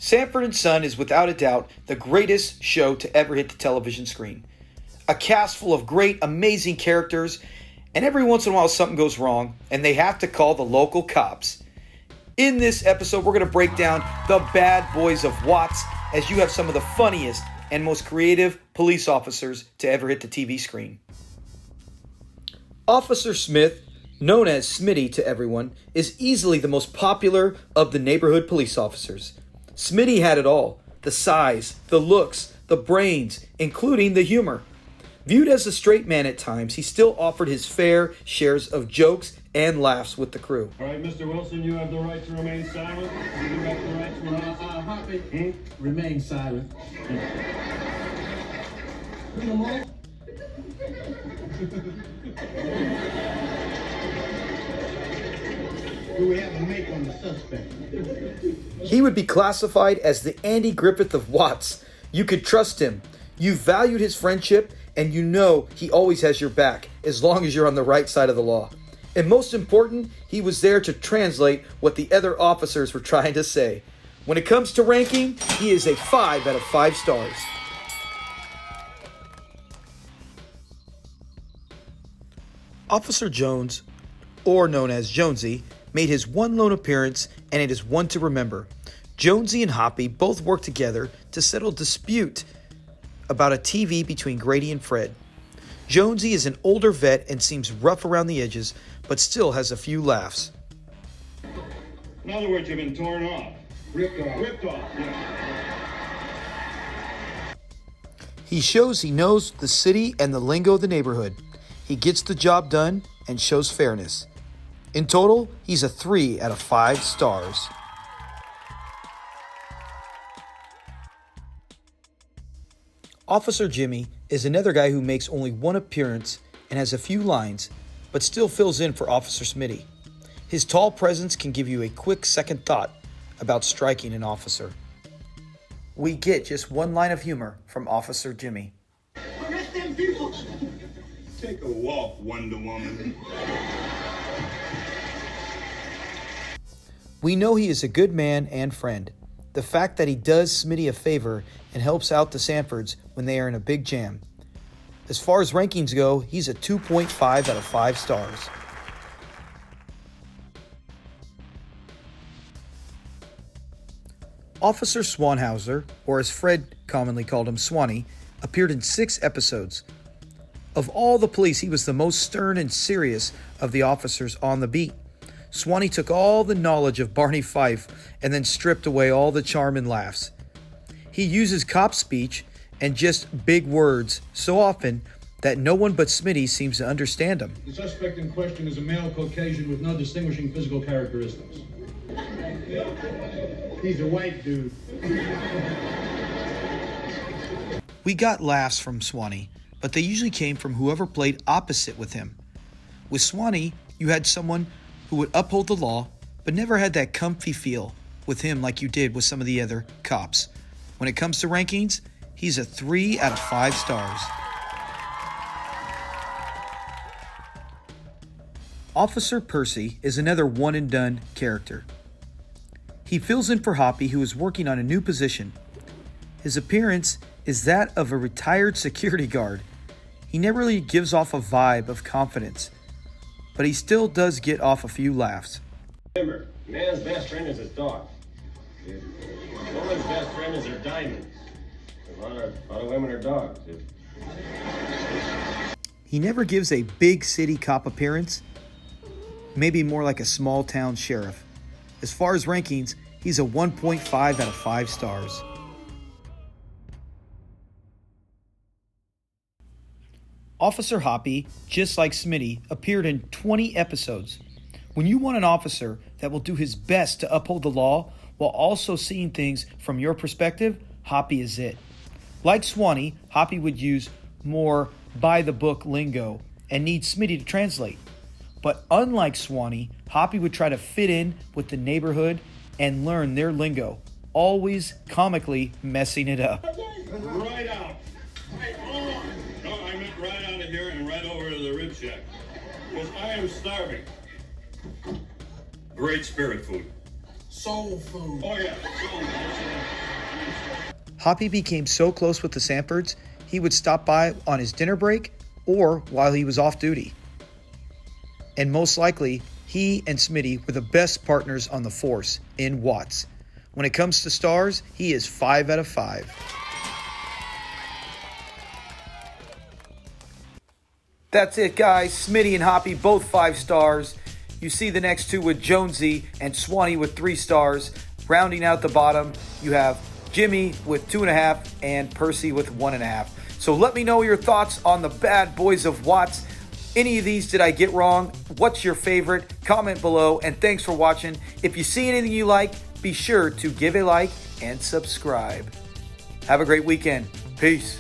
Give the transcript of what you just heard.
Sanford and Son is without a doubt the greatest show to ever hit the television screen. A cast full of great, amazing characters, and every once in a while something goes wrong, and they have to call the local cops. In this episode, we're going to break down the bad boys of Watts, as you have some of the funniest and most creative police officers to ever hit the TV screen. Officer Smith, known as Smitty to everyone, is easily the most popular of the neighborhood police officers. Smitty had it all: the size, the looks, the brains, including the humor. Viewed as a straight man at times, he still offered his fair shares of jokes and laughs with the crew. All right, Mr. Wilson, you have the right to remain silent. You have the right to remain silent. Hoppy, remain silent. Do we have a make on the suspect? He would be classified as the Andy Griffith of Watts. You could trust him. You valued his friendship, and you know he always has your back as long as you're on the right side of the law. And most important, he was there to translate what the other officers were trying to say. When it comes to ranking, he is a 5 out of 5 stars. Officer Jones, or known as Jonesy, made his one lone appearance, and it is one to remember. Jonesy and Hoppy both worked together to settle dispute about a TV between Grady and Fred. Jonesy is an older vet and seems rough around the edges, but still has a few laughs. In other words, you've been torn off. Ripped off. Ripped off, yeah. He shows he knows the city and the lingo of the neighborhood. He gets the job done and shows fairness. In total, he's a 3 out of 5 stars. Officer Jimmy is another guy who makes only one appearance and has a few lines, but still fills in for Officer Smitty. His tall presence can give you a quick second thought about striking an officer. We get just one line of humor from Officer Jimmy. Arrest them people! Take a walk, Wonder Woman. We know he is a good man and friend. The fact that he does Smitty a favor and helps out the Sanfords when they are in a big jam. As far as rankings go, he's a 2.5 out of 5 stars. Officer Swanhouser, or as Fred commonly called him, Swanee, appeared in 6 episodes. Of all the police, he was the most stern and serious of the officers on the beat. Swanee took all the knowledge of Barney Fife and then stripped away all the charm and laughs. He uses cop speech and just big words so often that no one but Smitty seems to understand him. The suspect in question is a male Caucasian with no distinguishing physical characteristics. He's a white dude. We got laughs from Swanee, but they usually came from whoever played opposite with him. With Swanee, you had someone who would uphold the law, but never had that comfy feel with him like you did with some of the other cops. When it comes to rankings, he's a 3 out of 5 stars. Officer Percy is another one-and-done character. He fills in for Hoppy, who is working on a new position. His appearance is that of a retired security guard. He never really gives off a vibe of confidence, but he still does get off a few laughs. Remember, man's best friend is his dog. Woman's best friend is her diamonds. A lot of women are dogs. He never gives a big city cop appearance, maybe more like a small town sheriff. As far as rankings, he's a 1.5 out of 5 stars. Officer Hoppy, just like Smitty, appeared in 20 episodes. When you want an officer that will do his best to uphold the law while also seeing things from your perspective, Hoppy is it. Like Swanee, Hoppy would use more by-the-book lingo and need Smitty to translate. But unlike Swanee, Hoppy would try to fit in with the neighborhood and learn their lingo, always comically messing it up. Right out. Hey, hold on. No, I meant right out of here and right over to the rib shack. Because I am starving. Great spirit food. Soul food. Oh, yeah. Hoppy became so close with the Sanfords, he would stop by on his dinner break or while he was off duty. And most likely, he and Smitty were the best partners on the force in Watts. When it comes to stars, he is 5 out of 5. That's it, guys. Smitty and Hoppy, both 5 stars. You see the next two with Jonesy and Swanee with 3 stars. Rounding out the bottom, you have Jimmy with 2.5 and Percy with 1.5. So let me know your thoughts on the bad boys of Watts. Any of these did I get wrong? What's your favorite? Comment below, and thanks for watching. If you see anything you like, be sure to give a like and subscribe. Have a great weekend. Peace.